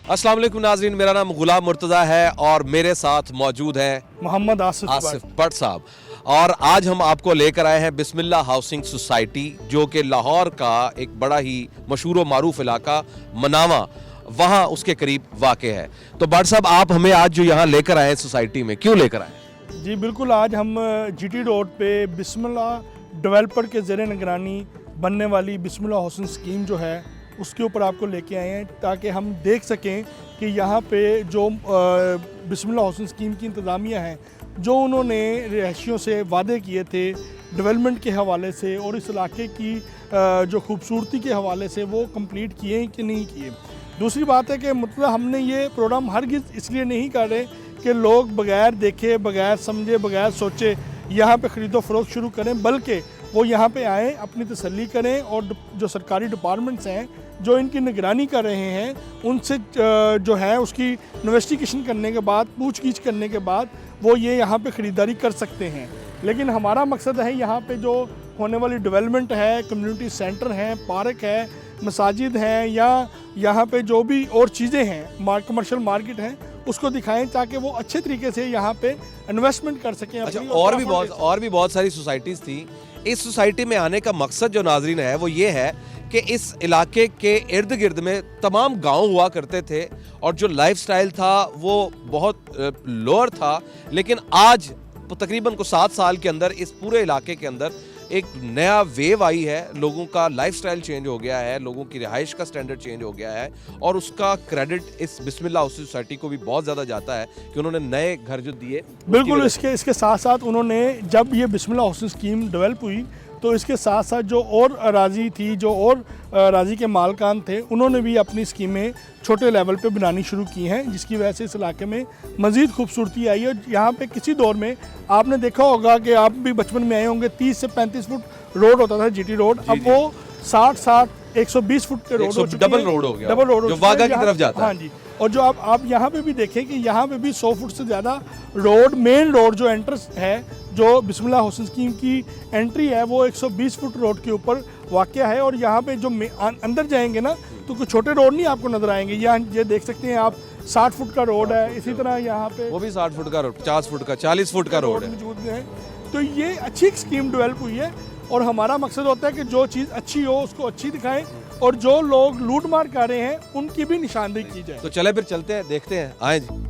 अस्सलाम वालेकुम नाज़रीन, मेरा नाम गुलाम मुर्तज़ा है और मेरे साथ मौजूद है मोहम्मद आसिफ भट्ट साहब। और आज हम आपको लेकर आए हैं बिस्मिल्लाह हाउसिंग सोसाइटी, जो कि लाहौर का एक बड़ा ही मशहूर व मारूफ इलाका मनावा, वहाँ उसके करीब वाक़ है। तो भट्ट साहब, आप हमें आज जो यहाँ लेकर आए हैं सोसाइटी में, क्यों लेकर आए? जी बिल्कुल, आज हम जीटी रोड पे बिस्मिल्लाह डेवलपर के ज़ेरे निगरानी बनने वाली बिस्मिल्लाह हाउसिंग स्कीम जो है उसके ऊपर आपको लेके आए हैं, ताकि हम देख सकें कि यहाँ पे जो बिस्मिल्लाह हाउसिंग स्कीम की इंतज़ामिया है, जो उन्होंने रिहायशियों से वादे किए थे डेवलपमेंट के हवाले से और इस इलाके की जो खूबसूरती के हवाले से, वो कंप्लीट किए कि नहीं किए। दूसरी बात है कि मतलब हमने ये प्रोग्राम हरगिज़ इसलिए नहीं कर रहे कि लोग बगैर देखे, बगैर समझे, बगैर सोचे यहाँ पे ख़रीदो फरोख्त शुरू करें, बल्कि वो यहाँ पे आएँ, अपनी तसल्ली करें और जो सरकारी डिपार्टमेंट्स हैं जो इनकी निगरानी कर रहे हैं, उनसे जो है उसकी इन्वेस्टिगेशन करने के बाद, पूछगीछ करने के बाद वो ये यहाँ पे ख़रीदारी कर सकते हैं। लेकिन हमारा मकसद है यहाँ पे जो होने वाली डेवलपमेंट है, कम्युनिटी सेंटर हैं, पार्क है, मसाजिद हैं, या यहाँ पे जो भी और चीज़ें हैं, कमर्शियल मार्केट हैं, उसको दिखाएं ताकि वो अच्छे तरीके से यहाँ पे इन्वेस्टमेंट कर सकें। अच्छा, और भी बहुत सारी सोसाइटीज़ थी। इस सोसाइटी में आने का मकसद जो नाजरीन है वो ये है कि इस इलाके के इर्द गिर्द में तमाम गांव हुआ करते थे और जो लाइफस्टाइल था वो बहुत लोअर था, लेकिन आज तकरीबन को 7 साल के अंदर इस पूरे इलाके के अंदर एक नया वेव आई है। लोगों का लाइफस्टाइल चेंज हो गया है, लोगों की रिहाइश का स्टैंडर्ड चेंज हो गया है और उसका क्रेडिट इस बिस्मिल्लाह हाउसिंग सोसाइटी को भी बहुत ज़्यादा जाता है कि उन्होंने नए घर जो दिए। बिल्कुल, इसके साथ साथ उन्होंने, जब ये बिस्मिल्लाह हाउसिंग स्कीम डेवलप हुई तो इसके साथ साथ जो और अराजी थी, जो और अराजी के मालकान थे, उन्होंने भी अपनी स्कीमें छोटे लेवल पे बनानी शुरू की हैं, जिसकी वजह से इस इलाके में मज़ीद खूबसूरती आई है। यहाँ पे किसी दौर में आपने देखा होगा कि आप भी बचपन में आए होंगे, 30 से 35 फुट रोड होता था जीटी रोड, अब वो 60 120 फुट के रोड, डबल रोड हो गया, डबल रोड जो वाघा की तरफ जाता है। हाँ जी, और जो आप यहाँ पे भी देखें कि यहाँ पे भी 100 फुट से ज़्यादा रोड, मेन रोड जो एंट्रेंस है, जो बिस्मिल्लाह हाउसिंग स्कीम की एंट्री है, वो 120 फुट रोड के ऊपर वाक़या है। और यहाँ पे जो अंदर जाएंगे ना तो कुछ छोटे रोड नहीं आपको नज़र आएंगे। यहाँ ये देख सकते हैं आप, 60 फुट का रोड है, इसी तरह यहाँ पे वो भी 60 फुट का रोड, 50 फुट का, 40 फुट का रोड मौजूद है। तो ये अच्छी स्कीम डेवलप हुई है और हमारा मकसद होता है कि जो चीज़ अच्छी हो उसको अच्छी दिखाएं और जो लोग लूट मार कर रहे हैं उनकी भी निशानदेही की जाए। तो चले फिर चलते हैं, देखते हैं, आए जी।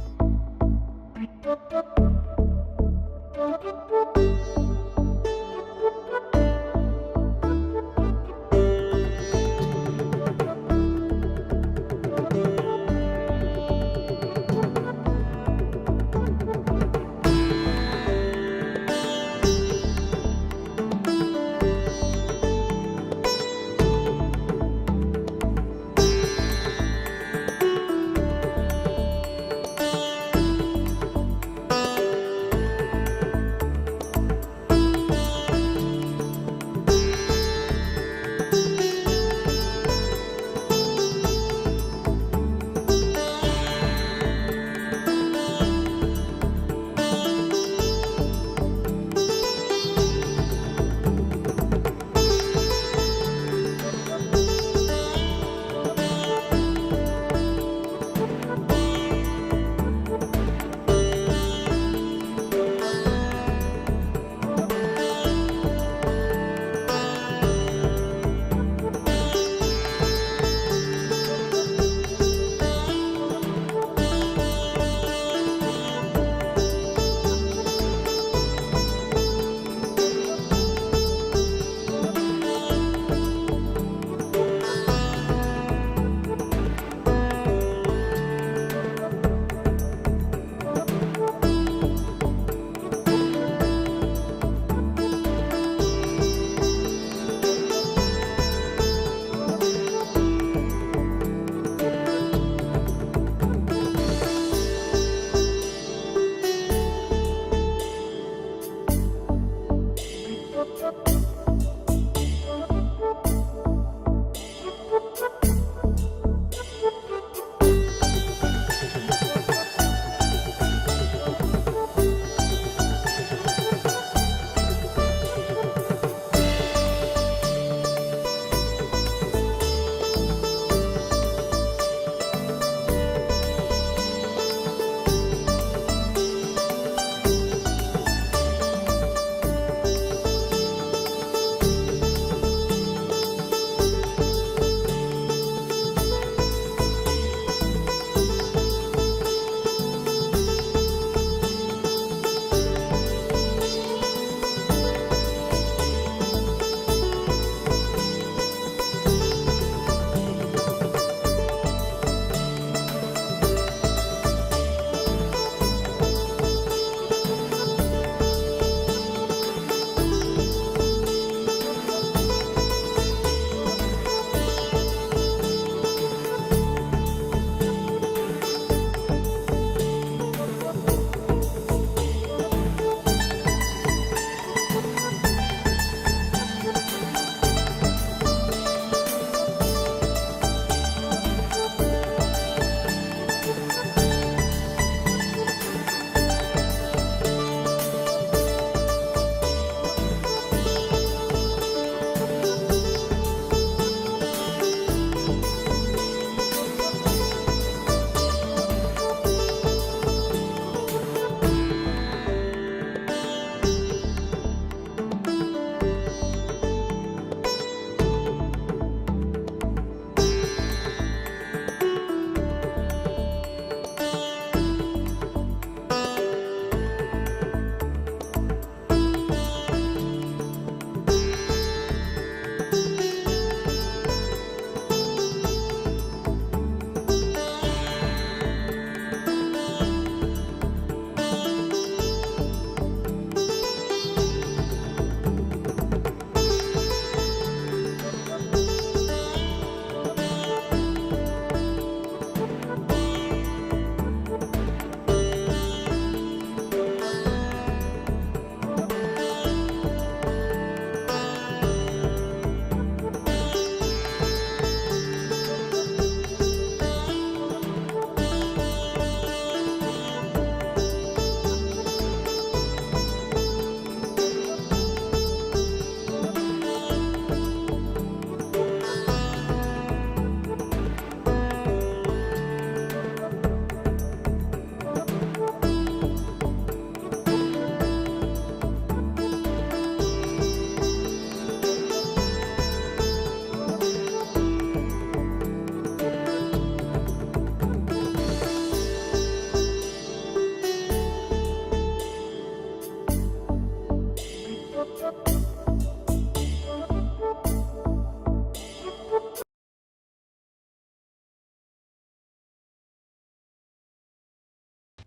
तो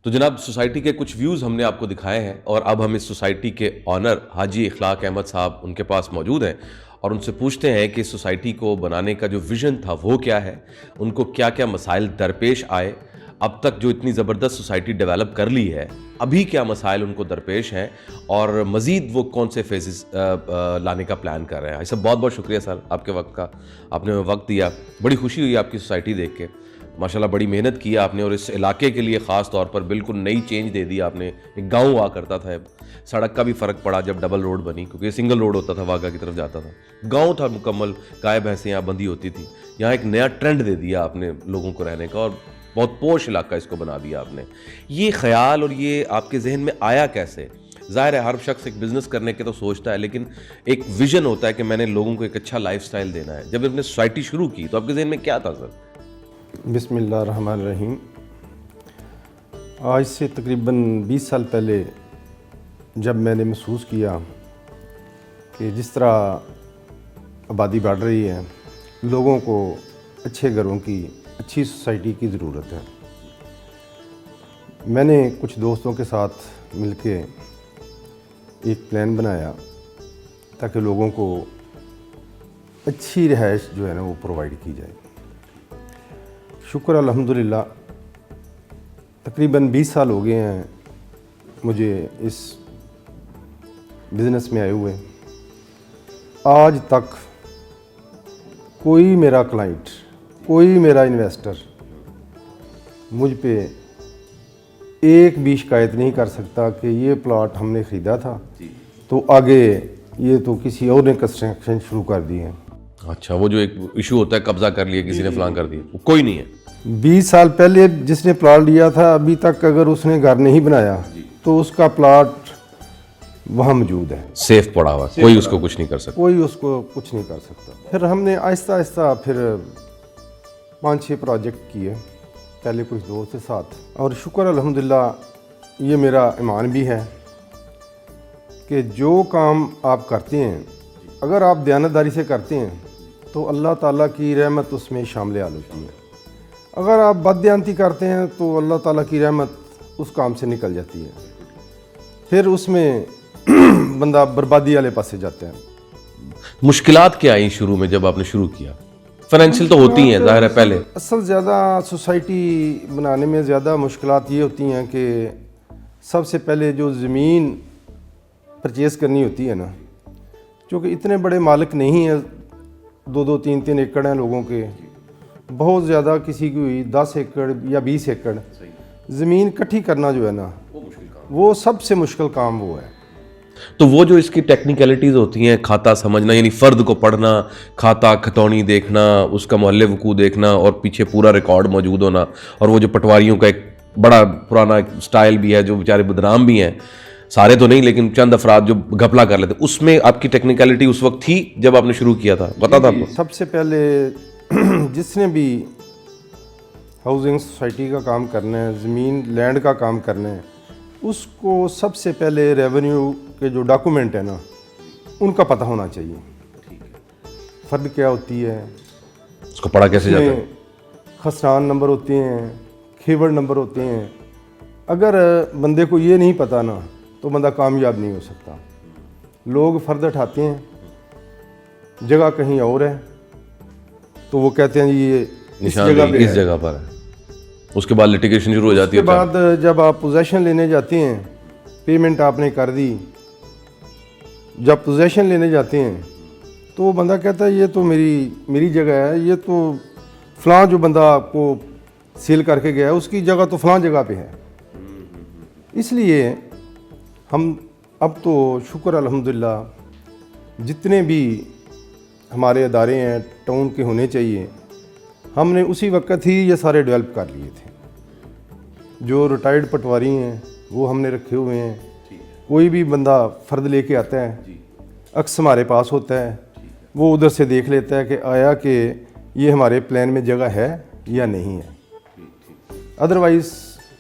जनाब, सोसाइटी के कुछ व्यूज़ हमने आपको दिखाए हैं और अब हम इस सोसाइटी के ऑनर हाजी इखलाक अहमद साहब उनके पास मौजूद हैं और उनसे पूछते हैं कि सोसाइटी को बनाने का जो विज़न था वो क्या है, उनको क्या क्या मसाइल दरपेश आए, अब तक जो इतनी ज़बरदस्त सोसाइटी डेवलप कर ली है अभी क्या मसाइल उनको दरपेश हैं और मज़ीद वो कौन से फेजेस लाने का प्लान कर रहे हैं। सब बहुत बहुत शुक्रिया सर आपके वक्त का, आपने वक्त दिया, बड़ी खुशी हुई आपकी सोसाइटी देख के। माशाल्लाह बड़ी मेहनत की आपने और इस इलाके के लिए ख़ास तौर पर बिल्कुल नई चेंज दे दी आपने। एक गांव हुआ करता था, सड़क का भी फ़र्क पड़ा जब डबल रोड बनी, क्योंकि ये सिंगल रोड होता था, वाघा की तरफ जाता था। गांव था मुकम्मल, गाय भैंसें यहाँ बंधी होती थी। यहाँ एक नया ट्रेंड दे दिया आपने लोगों को रहने का और बहुत पोश इलाका इसको बना दिया आपने। ये ख्याल और ये आपके जहन में आया कैसे? ज़ाहिर है हर शख्स एक बिज़नेस करने के तो सोचता है, लेकिन एक विज़न होता है कि मैंने लोगों को एक अच्छा लाइफस्टाइल देना है। जब आपने सोसाइटी शुरू की तो आपके जहन में क्या था सर? बिस्मिल्लाहिर्रहमानिर्रहीम। आज से तकरीबन 20 साल पहले जब मैंने महसूस किया कि जिस तरह आबादी बढ़ रही है, लोगों को अच्छे घरों की, अच्छी सोसाइटी की ज़रूरत है, मैंने कुछ दोस्तों के साथ मिलके एक प्लान बनाया ताकि लोगों को अच्छी रिहाइश जो है ना वो प्रोवाइड की जाए। शुक्र अल्हम्दुलिल्लाह, तकरीबन 20 साल हो गए हैं मुझे इस बिज़नेस में आए हुए। आज तक कोई मेरा क्लाइंट, कोई मेरा इन्वेस्टर मुझ पे एक भी शिकायत नहीं कर सकता कि ये प्लॉट हमने ख़रीदा था तो आगे ये तो किसी और ने कंस्ट्रक्शन शुरू कर दी है। अच्छा, वो जो एक इशू होता है कब्जा कर लिया किसी ने, फलां कर दिया, वो कोई नहीं है। 20 साल पहले जिसने प्लॉट लिया था अभी तक अगर उसने घर नहीं बनाया तो उसका प्लॉट वहाँ मौजूद है, सेफ पड़ा हुआ, कोई उसको कुछ नहीं कर सकता। कोई उसको कुछ नहीं कर सकता। फिर हमने आहिस्ता आहिस्ता फिर 5-6 प्रोजेक्ट किए, पहले कुछ दोस्त के साथ, और शुक्र अल्हम्दुलिल्लाह ये मेरा ईमान भी है कि जो काम आप करते हैं अगर आप दयानतदारी से करते हैं तो अल्लाह ताला की रहमत उसमें शामिल हाल होती है। अगर आप बददयानती करते हैं तो अल्लाह ताला की रहमत उस काम से निकल जाती है, फिर उसमें बंदा बर्बादी वाले पासे जाते हैं। मुश्किलात क्या आई शुरू में जब आपने शुरू किया? फाइनेंशियल तो होती हैं ज़ाहिर है पहले। असल ज़्यादा सोसाइटी बनाने में ज़्यादा मुश्किलात ये होती हैं कि सबसे पहले जो ज़मीन परचेज़ करनी होती है ना, क्योंकि इतने बड़े मालिक नहीं हैं, 2-2, 3-3 एकड़ हैं लोगों के, बहुत ज़्यादा किसी की हुई 10 एकड़ या 20 एकड़ ज़मीन इकट्ठी करना जो है ना वो सबसे मुश्किल काम वो है। तो वो जो इसकी टेक्निकलिटीज़ होती हैं, खाता समझना, यानी फ़र्द को पढ़ना, खाता खतौनी देखना, उसका मोहल्ले वकू देखना और पीछे पूरा रिकॉर्ड मौजूद होना, और वो जो पटवारियों का एक बड़ा पुराना स्टाइल भी है जो बेचारे बदनाम भी हैं, सारे तो नहीं लेकिन चंद अफराद जो घपला कर लेते, उसमें आपकी टेक्निकलिटी उस वक्त थी जब आपने शुरू किया था? पता था आपको? सबसे पहले जिसने भी हाउसिंग सोसाइटी का काम करना है, ज़मीन लैंड का काम करना है, उसको सबसे पहले रेवेन्यू के जो डॉक्यूमेंट है ना उनका पता होना चाहिए। फ़र्द क्या होती है, उसको पढ़ा कैसे जाता है, खसरान नंबर होते हैं, खेवड़ नंबर होते हैं। अगर बंदे को ये नहीं पता ना तो बंदा कामयाब नहीं हो सकता। लोग फ़र्द उठाते हैं, जगह कहीं और है तो वो कहते हैं ये निशान इस जगह पर है, उसके बाद लिटिगेशन शुरू हो जाती है। उसके बाद जब आप पोजेशन लेने जाते हैं, पेमेंट आपने कर दी, जब पोजेशन लेने जाते हैं तो वो बंदा कहता है ये तो मेरी जगह है, ये तो फ़लाँ जो बंदा आपको सेल करके गया है उसकी जगह तो फ़लाँ जगह पे है। इसलिए हम अब तो शुक्र अल्हम्दुलिल्लाह जितने भी हमारे अदारे हैं टाउन के होने चाहिए, हमने उसी वक्त ही ये सारे डेवलप कर लिए थे। जो रिटायर्ड पटवारी हैं वो हमने रखे हुए हैं। कोई भी बंदा फ़र्द लेके आता है, अक्स हमारे पास होता है, वो उधर से देख लेता है कि आया कि ये हमारे प्लान में जगह है या नहीं है। अदरवाइज़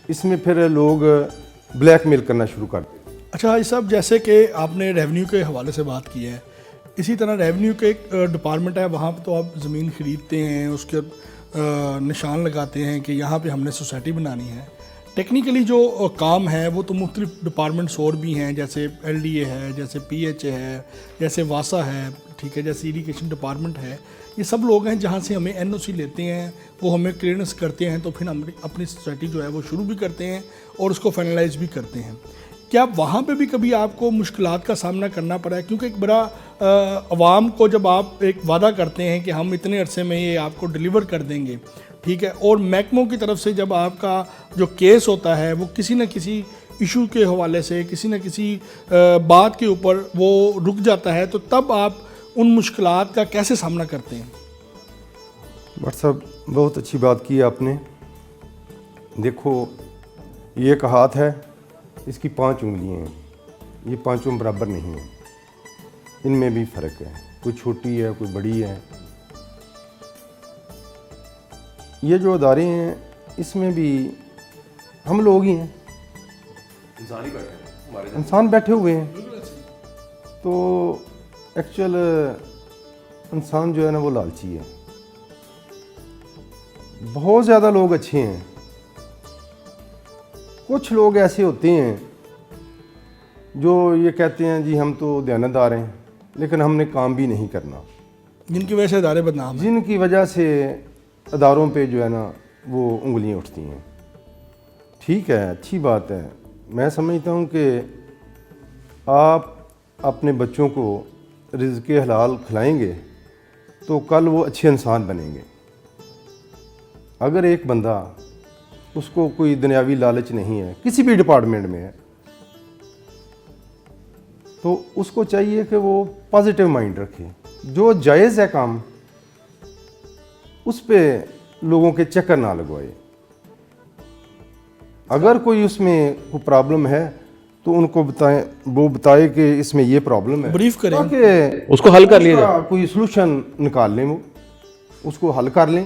इसमें फिर लोग ब्लैकमेल करना शुरू कर देते हैं। अच्छा भाई साहब, जैसे कि आपने रेवेन्यू के हवाले से बात की है, इसी तरह रेवेन्यू के एक डिपार्टमेंट है, वहाँ पे तो आप ज़मीन ख़रीदते हैं, उसके निशान लगाते हैं कि यहाँ पे हमने सोसाइटी बनानी है। टेक्निकली जो काम है वो तो मुख्तलिफ डिपार्टमेंट्स और भी हैं, जैसे LDA है, जैसे PHA है, जैसे वासा है, ठीक है, जैसे इरिगेशन डिपार्टमेंट है। ये सब लोग हैं जहाँ से हमें NOC लेते हैं, वो हमें क्लियरेंस करते हैं, तो फिर हम अपनी सोसाइटी जो है वो शुरू भी करते हैं और उसको फाइनलाइज भी करते हैं। क्या वहाँ पे भी कभी आपको मुश्किलात का सामना करना पड़ा है? क्योंकि एक बड़ा अवाम को जब आप एक वादा करते हैं कि हम इतने अरसे में ये आपको डिलीवर कर देंगे, ठीक है, और महकमों की तरफ से जब आपका जो केस होता है वो किसी न किसी इशू के हवाले से, किसी न किसी बात के ऊपर वो रुक जाता है, तो तब आप उन मुश्किलात का कैसे सामना करते हैं? बट साहब, बहुत अच्छी बात की आपने। देखो, ये एक हाथ है, इसकी 5 उंगलियां हैं, ये पांचों बराबर नहीं हैं, इनमें भी फ़र्क है, कोई छोटी है, कोई बड़ी है। ये जो अदारे हैं इसमें भी हम लोग ही हैं, इंसान बैठे हुए हैं। तो एक्चुअल इंसान जो है ना वो लालची है। बहुत ज़्यादा लोग अच्छे हैं, कुछ लोग ऐसे होते हैं जो ये कहते हैं जी हम तो दयानतदार हैं, लेकिन हमने काम भी नहीं करना, जिनकी वजह से अदारे बदनाम हैं। जिनकी वजह से अदारों पे जो है ना वो उंगलियां उठती हैं। ठीक है, अच्छी बात है। मैं समझता हूँ कि आप अपने बच्चों को रिज़्क़ हलाल खिलाएंगे तो कल वो अच्छे इंसान बनेंगे। अगर एक बंदा, उसको कोई दुनियावी लालच नहीं है, किसी भी डिपार्टमेंट में है, तो उसको चाहिए कि वो पॉजिटिव माइंड रखे। जो जायज़ है काम, उस पे लोगों के चक्कर ना लगवाए। अगर कोई उसमें कोई प्रॉब्लम है तो उनको बताएं, वो बताए कि इसमें ये प्रॉब्लम है, ब्रीफ करें, ताकि उसको हल कर लिया जाए, कोई सलूशन निकाल लें, वो उसको हल कर लें।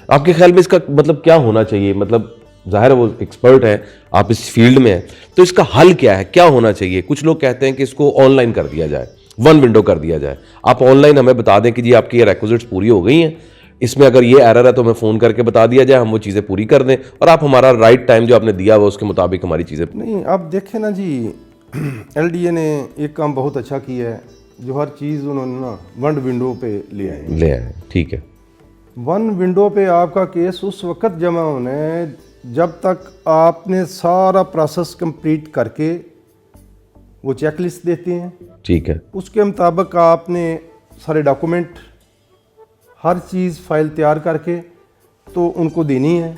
आपके ख्याल में इसका मतलब क्या होना चाहिए? मतलब जाहिर है वो एक्सपर्ट है, आप इस फील्ड में हैं, तो इसका हल क्या है, क्या होना चाहिए? कुछ लोग कहते हैं कि इसको ऑनलाइन कर दिया जाए, 1 विंडो कर दिया जाए। आप ऑनलाइन हमें बता दें कि जी आपकी ये रिक्विजिट्स पूरी हो गई हैं, इसमें अगर ये एरर है तो हमें फ़ोन करके बता दिया जाए, हम वो चीज़ें पूरी कर दें और आप हमारा राइट टाइम जो आपने दिया हुआ उसके मुताबिक हमारी चीज़ें। नहीं, आप देखें ना जी, LDA ने एक काम बहुत अच्छा किया है, जो हर चीज़ उन्होंने ना 1 विंडो पे ले आए। ठीक है, 1 विंडो पे आपका केस उस वक्त जमा होना है जब तक आपने सारा प्रोसेस कंप्लीट करके वो चेकलिस्ट देते हैं। ठीक है, उसके मुताबिक आपने सारे डॉक्यूमेंट, हर चीज़ फाइल तैयार करके तो उनको देनी है,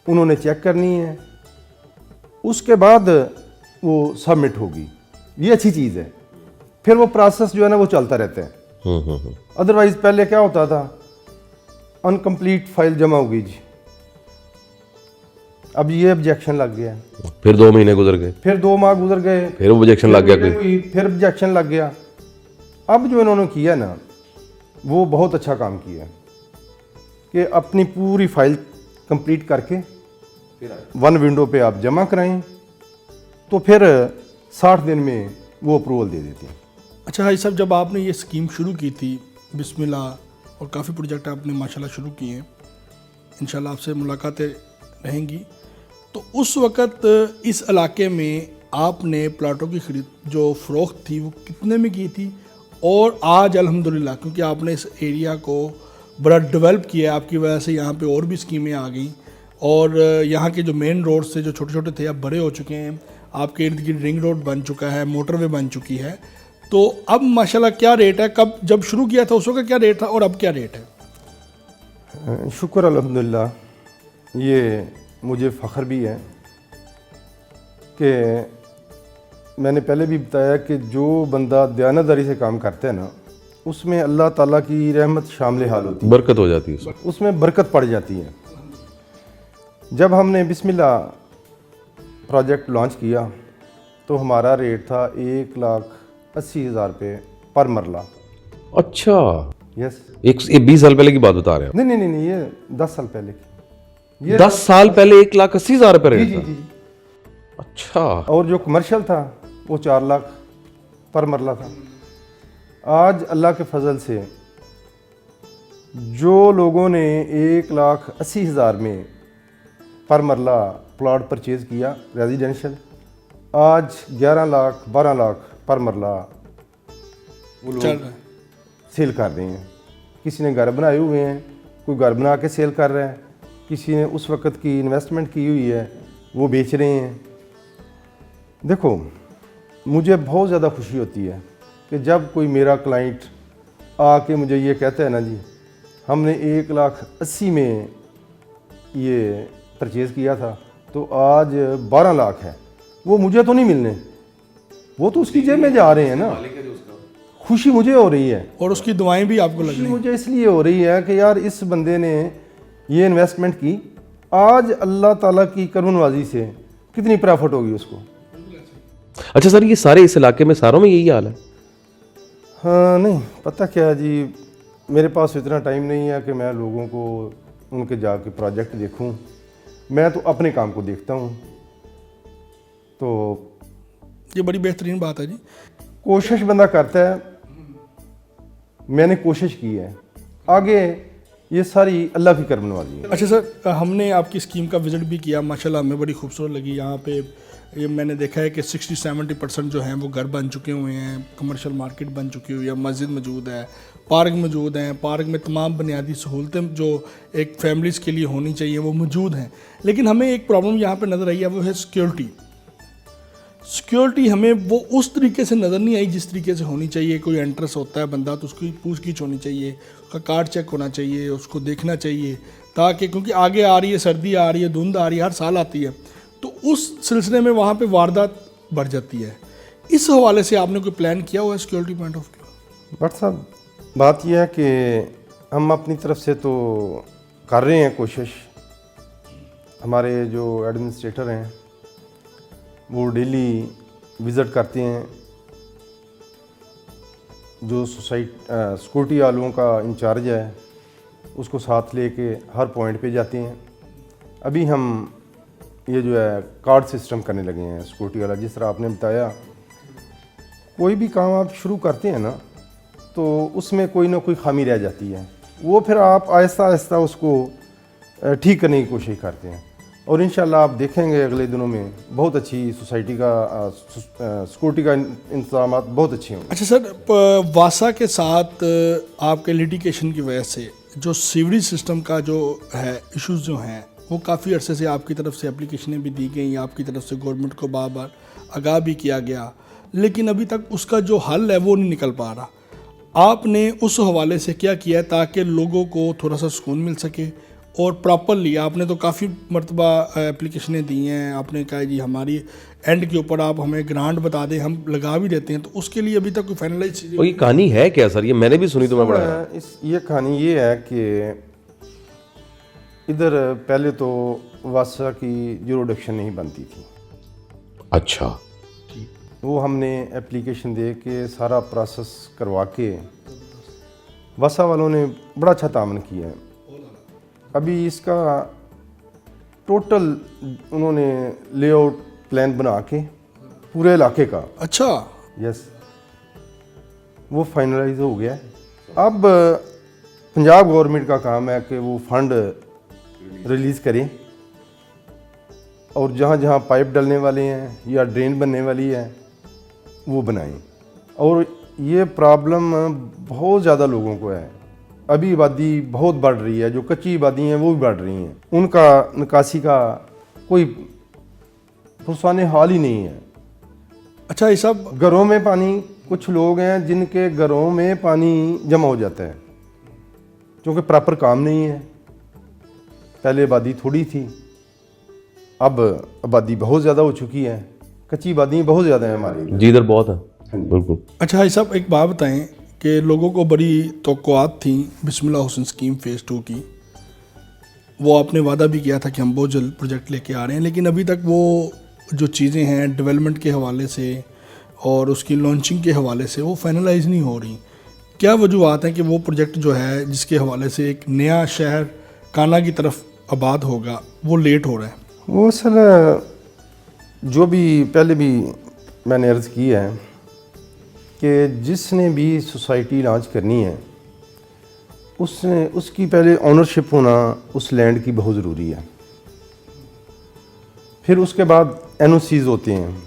उन्होंने चेक करनी है, उसके बाद वो सबमिट होगी। ये अच्छी चीज़ है। फिर वो प्रोसेस जो है ना वो चलता रहता है। अदरवाइज़ पहले क्या होता था, अनकम्प्लीट फाइल जमा होगी जी, अब ये ऑब्जेक्शन लग गया, फिर 2 महीने गुजर गए, फिर 2 माह गुजर गए, फिर ऑब्जेक्शन लग गया कोई, फिर ऑब्जेक्शन लग गया। अब जो इन्होंने किया ना वो बहुत अच्छा काम किया कि अपनी पूरी फाइल कंप्लीट करके 1 विंडो पे आप जमा कराएं तो फिर 60 दिन में वो अप्रूवल दे देते हैं। अच्छा भाई साहब, जब आपने ये स्कीम शुरू की थी, बिस्मिल्लाह, और काफ़ी प्रोजेक्ट आपने माशाल्लाह शुरू किए हैं, इंशाल्लाह आपसे मुलाकातें रहेंगी, तो उस वक़्त इस इलाके में आपने प्लाटों की खरीद जो फ़रोख्त थी वो कितने में की थी? और आज अल्हम्दुलिल्लाह, क्योंकि आपने इस एरिया को बड़ा डेवलप किया, आपकी वजह से यहाँ पे और भी स्कीमें आ गई और यहाँ के जो मेन रोड्स थे जो छोटे छोटे थे अब बड़े हो चुके हैं, आपके इर्द गिर्द रिंग रोड बन चुका है, मोटरवे बन चुकी है। तो अब माशाल्लाह क्या रेट है, कब जब शुरू किया था उस वक्त क्या रेट था और अब क्या रेट है? शुक्र अल्हम्दुलिल्लाह, ये मुझे फ़ख्र भी है कि मैंने पहले भी बताया कि जो बंदा दयानतदारी से काम करता है ना, उसमें अल्लाह ताला की रहमत शामिल हाल होती है, बरकत हो जाती है, उसमें बरकत पड़ जाती है। जब हमने बिस्मिल्लाह प्रोजेक्ट लॉन्च किया तो हमारा रेट था 1,80,000 रुपये पर मरला। अच्छा, यस, 20 साल पहले की बात बता रहे हैं? नहीं, ये 10 साल पहले की। 10 साल पहले 1,80,000 रुपये जी रेट जी था? जी। अच्छा। और जो कमर्शियल था वो 4 लाख पर मरला था। आज अल्लाह के फजल से जो लोगों ने 1,80,000 में पर मरला प्लॉट परचेज़ किया रेजिडेंशियल, आज 11 लाख 12 लाख पर मरला वो चल लोग रहा है। सेल कर रहे हैं। किसी ने घर बनाए हुए हैं, कोई घर बना के सेल कर रहा है, किसी ने उस वक़्त की इन्वेस्टमेंट की हुई है वो बेच रहे हैं। देखो, मुझे बहुत ज़्यादा खुशी होती है कि जब कोई मेरा क्लाइंट आके मुझे ये कहता है ना जी हमने 1,80,000 में ये परचेज़ किया था तो आज 12 लाख है, वो मुझे तो नहीं मिलने, वो तो उसकी जेब में जा रहे हैं ना। खुशी मुझे हो रही है और उसकी दुआएं भी आपको लग खुशी रही हैं। मुझे इसलिए हो रही है कि यार इस बंदे ने ये इन्वेस्टमेंट की, आज अल्लाह ताला की करमनवाजी से कितनी प्रॉफिट होगी उसको। अच्छा सर, ये सारे इस इलाके में सारों में यही हाल है? हाँ, नहीं पता क्या जी, मेरे पास इतना टाइम नहीं है कि मैं लोगों को उनके जाके प्रोजेक्ट देखूं। मैं तो अपने काम को देखता हूं। तो ये बड़ी बेहतरीन बात है जी। कोशिश बंदा करता है, मैंने कोशिश की है, आगे ये सारी अल्लाह की करमनवाजी है। अच्छा सर, हमने आपकी स्कीम का विज़िट भी किया, माशाल्लाह हमें बड़ी खूबसूरत लगी। यहाँ पे ये मैंने देखा है कि 60-70% जो हैं वो घर बन चुके हुए हैं, कमर्शियल मार्केट बन चुकी हुई है, मस्जिद मौजूद है, पार्क मौजूद हैं, पार्क में तमाम बुनियादी सहूलतें जो एक फैमिलीज़ के लिए होनी चाहिए वो मौजूद हैं। लेकिन हमें एक प्रॉब्लम यहाँ पे नज़र आई है, वो है सिक्योरिटी हमें वो उस तरीके से नज़र नहीं आई जिस तरीके से होनी चाहिए। कोई एंट्रेंस होता है बंदा तो उसकी पूछगिछ होनी चाहिए, उसका कार्ड चेक होना चाहिए, उसको देखना चाहिए, ताकि क्योंकि आगे आ रही है, सर्दी आ रही है, धुंध आ रही है, हर साल आती है, तो उस सिलसिले में वहाँ पे वारदात बढ़ जाती है। इस हवाले से आपने कोई प्लान किया हुआ है security point of view? But साहब, बात यह है कि हम अपनी तरफ से तो कर रहे हैं कोशिश। हमारे जो एडमिनिस्ट्रेटर हैं वो डेली विज़िट करते हैं, जो सिक्योरिटी वालों का इंचार्ज है उसको साथ लेके हर पॉइंट पे जाते हैं। अभी हम ये जो है कार्ड सिस्टम करने लगे हैं सिक्योरिटी वाला। जिस तरह आपने बताया, कोई भी काम आप शुरू करते हैं ना तो उसमें कोई ना कोई खामी रह जाती है, वो फिर आप आहिस्ता आहिस्ता उसको ठीक करने की कोशिश करते हैं। और इंशाल्लाह आप देखेंगे अगले दिनों में बहुत अच्छी सोसाइटी का सिक्योरिटी का इंतजाम बहुत अच्छे होंगे। अच्छा सर, वासा के साथ आपके लिटिगेशन की वजह से जो सीवरेज सिस्टम का जो है इश्यूज जो हैं वो काफ़ी अरसे से आपकी तरफ से एप्लीकेशनें भी दी गई, आपकी तरफ से गवर्नमेंट को बार बार आगाह भी किया गया, लेकिन अभी तक उसका जो हल है वो नहीं निकल पा रहा। आपने उस हवाले से क्या किया ताकि लोगों को थोड़ा सा सुकून मिल सके? और प्रॉपरली आपने तो काफ़ी मरतबा एप्लीकेशनें दी हैं, आपने कहा जी हमारी एंड के ऊपर आप हमें ग्रांट बता दें, हम लगा भी देते हैं, तो उसके लिए अभी तक कोई फाइनलाइज चीज़? ये कहानी है क्या सर? ये मैंने भी सुनी तो मैं बड़ा ये कहानी ये है कि इधर पहले तो वासा की जुरिडिक्शन नहीं बनती थी। अच्छा। वो हमने एप्लीकेशन दे के सारा प्रोसेस करवा के वासा वालों ने बड़ा अच्छा तामन किया है। अभी इसका टोटल उन्होंने लेआउट प्लान बना के पूरे इलाके का, अच्छा, यस, वो फाइनलाइज हो गया है। अब पंजाब गवर्नमेंट का काम है कि वो फंड रिलीज़ करें और जहाँ जहाँ पाइप डलने वाले हैं या ड्रेन बनने वाली है वो बनाएं। और ये प्रॉब्लम बहुत ज़्यादा लोगों को है। अभी आबादी बहुत बढ़ रही है, जो कच्ची आबादी हैं वो भी बढ़ रही हैं, उनका निकासी का कोई पुरसाने हाल ही नहीं है। अच्छा, ये सब घरों में पानी, कुछ लोग हैं जिनके घरों में पानी जमा हो जाता है क्योंकि प्रॉपर काम नहीं है। पहले आबादी थोड़ी थी, अब आबादी बहुत ज़्यादा हो चुकी है, कच्ची आबादी बहुत ज़्यादा है हमारी। जी, इधर बहुत है बिल्कुल। अच्छा भाई साहब, एक बात बताएं कि लोगों को बड़ी तवक्कुआत थी बिस्मिल्लाह हुसैन स्कीम फ़ेज़ 2 की। वो आपने वादा भी किया था कि हम बहुत जल्द प्रोजेक्ट लेके आ रहे हैं, लेकिन अभी तक वो जो चीज़ें हैं डेवलपमेंट के हवाले से और उसकी लॉन्चिंग के हवाले से वो फाइनलाइज नहीं हो रही। क्या वजूहत हैं कि वो प्रोजेक्ट जो है जिसके हवाले से एक नया शहर काना की तरफ आबाद होगा वो लेट हो रहा है? वो असल जो भी पहले भी मैंने अर्ज़ की है कि जिसने भी सोसाइटी लॉन्च करनी है उसकी पहले ऑनरशिप होना उस लैंड की बहुत ज़रूरी है। फिर उसके बाद एनओसीज़ होते हैं,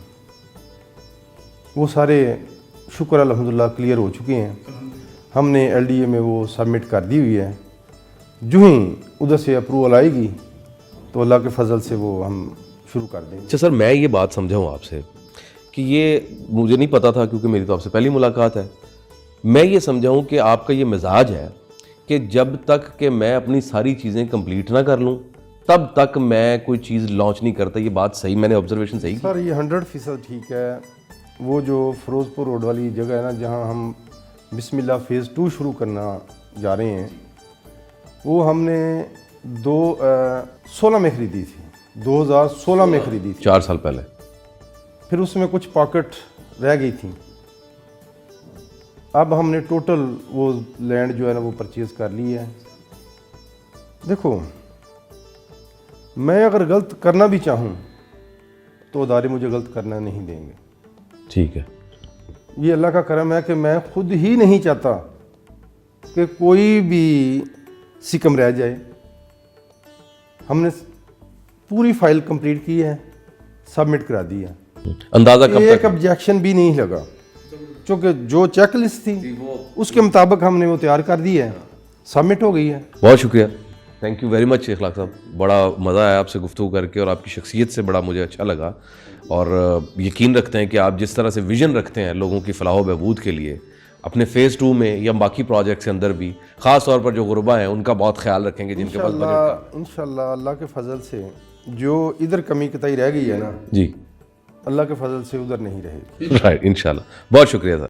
वो सारे शुक्र अल्हम्दुलिल्लाह क्लियर हो चुके हैं। हमने एलडीए में वो सबमिट कर दी हुई है। जो ही उधर से अप्रूवल आएगी तो अल्लाह के फजल से वो हम शुरू कर देंगे। अच्छा सर, मैं ये बात समझाऊँ आपसे कि ये मुझे नहीं पता था क्योंकि मेरी तो आपसे पहली मुलाकात है। मैं ये समझाऊँ कि आपका ये मिजाज है कि जब तक कि मैं अपनी सारी चीज़ें कंप्लीट ना कर लूँ तब तक मैं कोई चीज़ लॉन्च नहीं करता। ये बात सही, मैंने ऑब्जर्वेशन सही की? सर ये 100% ठीक है। वो जो फिरोज़पुर रोड वाली जगह है ना, जहाँ हम बिस्मिल्लाह फ़ेज़ 2 शुरू करना जा रहे हैं, वो हमने 16 में ख़रीदी थी, 2016 में ख़रीदी थी, 4 साल पहले। फिर उसमें कुछ पॉकेट रह गई थी। अब हमने टोटल वो लैंड जो है ना वो परचेज़ कर ली है। देखो, मैं अगर गलत करना भी चाहूँ तो अदारे मुझे गलत करना नहीं देंगे। ठीक है, ये अल्लाह का करम है कि मैं खुद ही नहीं चाहता कि कोई भी सिकम रह जाए। हमने पूरी फाइल कंप्लीट की है, सबमिट करा दी है। अंदाज़ा कब एक तक? ऑब्जेक्शन भी नहीं लगा, क्योंकि जो चेक लिस्ट थी उसके मुताबिक हमने वो तैयार कर दी है, सबमिट हो गई है। बहुत शुक्रिया, थैंक यू वेरी मच इखलाक साहब। बड़ा मज़ा आया आपसे गुफ्तगू करके और आपकी शख्सियत से बड़ा मुझे अच्छा लगा। और यकीन रखते हैं कि आप जिस तरह से विज़न रखते हैं लोगों की फ़लाह व बहबूद के लिए, अपने फ़ेज़ 2 में या बाकी प्रोजेक्ट्स के अंदर भी, ख़ास तौर पर जो गुरबा हैं उनका बहुत ख्याल रखेंगे जिनके पास बजट का। इंशाल्लाह अल्लाह के फजल से जो इधर कमी कताई रह गई है ना, जी, अल्लाह के फजल से उधर नहीं रहेगी। राइट, इंशाल्लाह। बहुत शुक्रिया सर।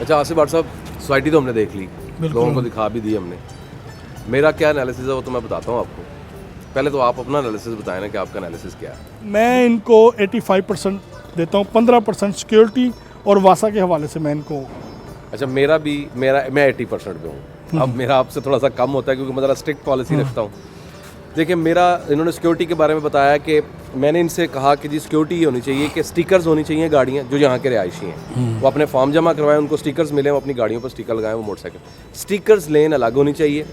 अच्छा आसिफ भाट साहब, सोसाइटी तो हमने देख ली, लोगों को दिखा भी दी हमने। मेरा क्या एनालिसिस है वो तो मैं बताता हूँ आपको। पहले तो आप अपना एनालिसिस बताएं ना कि आपका एनालिसिस क्या है। मैं इनको 85% देता हूँ, 15% सिक्योरिटी और वासा के हवाले से मैं इनको। अच्छा मैं 80% पे हूँ। अब मेरा आपसे थोड़ा सा कम होता है क्योंकि मैं ज़रा स्ट्रिक्ट पॉलिसी रखता हूँ। देखिए इन्होंने सिक्योरिटी के बारे में बताया कि मैंने इनसे कहा कि जी सिक्योरिटी ये होनी चाहिए कि स्टिकर्स होनी चाहिए गाड़ियाँ जो यहाँ के रिहायशी हैं, वो अपने फॉर्म जमा करवाएं, उनको स्टिकर्स मिले, वो अपनी गाड़ियों पर स्टिकर लगाएं, वो मोटरसाइकिल स्टिकर्स लेन अलग होनी चाहिए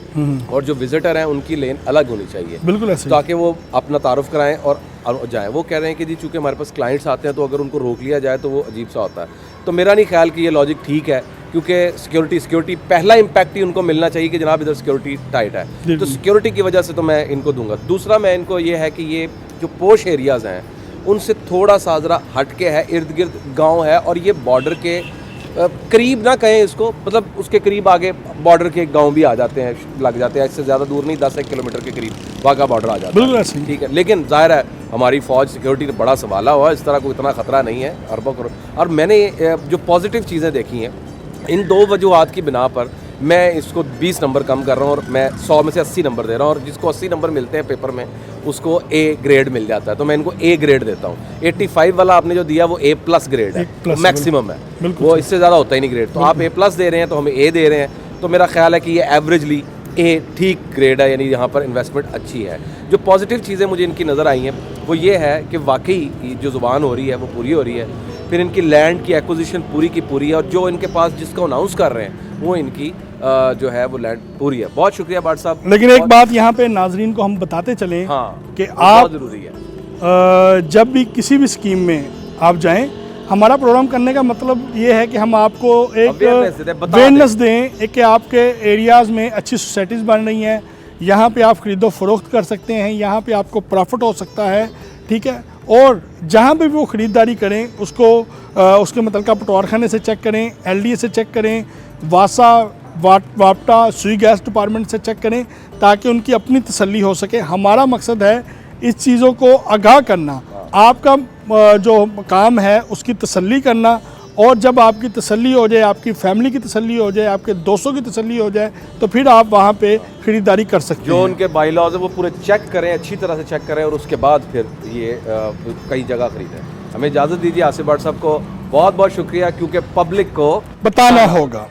और जो विजिटर हैं उनकी लेन अलग होनी चाहिए, बिल्कुल ऐसे ताकि वो अपना तारुफ कराएं और जाएं। वो कह रहे हैं कि जी चूँकि हमारे पास क्लाइंट्स आते हैं तो अगर उनको रोक लिया जाए तो वो अजीब सा होता है। तो मेरा नहीं ख्याल कि ये लॉजिक ठीक है, क्योंकि सिक्योरिटी पहला इम्पैक्ट ही उनको मिलना चाहिए कि जनाब इधर सिक्योरिटी टाइट है, तो सिक्योरिटी की वजह से तो मैं इनको दूंगा। दूसरा मैं इनको ये है कि ये जो पोश एरियाज़ हैं उनसे थोड़ा सा ज़रा हट के है, इर्द गिर्द गांव है और ये बॉर्डर के करीब ना कहें इसको, मतलब उसके करीब आगे बॉर्डर के गांव भी आ जाते हैं, लग जाते हैं, इससे ज़्यादा दूर नहीं, 10 किलोमीटर के करीब वाघा बॉर्डर आ जाता बिल्कुल है। ऐसे ही। ठीक है, लेकिन जाहिर है हमारी फ़ौज सिक्योरिटी का बड़ा सवाला हुआ, इस तरह को इतना ख़तरा नहीं है अरबों करोड़। और मैंने जो पॉजिटिव चीज़ें देखी हैं इन दो वजूहात की बिना पर मैं इसको 20 नंबर कम कर रहा हूँ और मैं 100 में से 80 नंबर दे रहा हूँ, और जिसको 80 नंबर मिलते हैं पेपर में उसको ए ग्रेड मिल जाता है, तो मैं इनको ए ग्रेड देता हूँ। 85 वाला आपने जो दिया वो ए प्लस ग्रेड है, मैक्सिमम है, वो इससे ज़्यादा होता ही नहीं ग्रेड। तो आप ए प्लस दे रहे हैं तो हमें ए दे रहे हैं, तो मेरा ख्याल है कि ये एवरेजली ए ठीक ग्रेड है, यानी यहाँ पर इन्वेस्टमेंट अच्छी है। जो पॉजिटिव चीज़ें मुझे इनकी नज़र आई हैं वो ये है कि वाकई जो ज़ुबान हो रही है वो पूरी हो रही है, फिर इनकी लैंड की एक्विजिशन पूरी की पूरी है, और जो इनके पास जिसको अनाउंस कर रहे हैं वो इनकी जो है वो लैंड पूरी है। बहुत शुक्रिया भाट साहब। लेकिन एक बात यहाँ पे नाजरीन को हम बताते चलें हाँ कि बहुत आप ज़रूरी है। जब भी किसी भी स्कीम में आप जाएं, हमारा प्रोग्राम करने का मतलब ये है कि हम आपको एक अवेयरनेस दें, एक कि आपके एरियाज़ में अच्छी सोसाइटीज़ बन रही हैं, यहाँ पे आप ख़रीदो फरोख्त कर सकते हैं, यहाँ पे आपको प्रॉफिट हो सकता है, ठीक है। और जहाँ पे भी वो ख़रीदारी करें उसको उसके मतलब पटवारखाने से चेक करें, LDA से चेक करें, वासा वापटा सुई गैस डिपार्टमेंट से चेक करें, ताकि उनकी अपनी तसल्ली हो सके। हमारा मकसद है इस चीज़ों को आगाह करना, आपका जो काम है उसकी तसल्ली करना, और जब आपकी तसल्ली हो जाए, आपकी फैमिली की तसल्ली हो जाए, आपके दोस्तों की तसल्ली हो जाए, तो फिर आप वहाँ पे ख़रीदारी कर सकते हैं। जो उनके बाई लॉज है वो पूरे चेक करें, अच्छी तरह से चेक करें, और उसके बाद फिर ये कई जगह ख़रीदें। हमें इजाज़त दीजिए। आसिफ भाट साहब को बहुत बहुत शुक्रिया, क्योंकि पब्लिक को बताना होगा।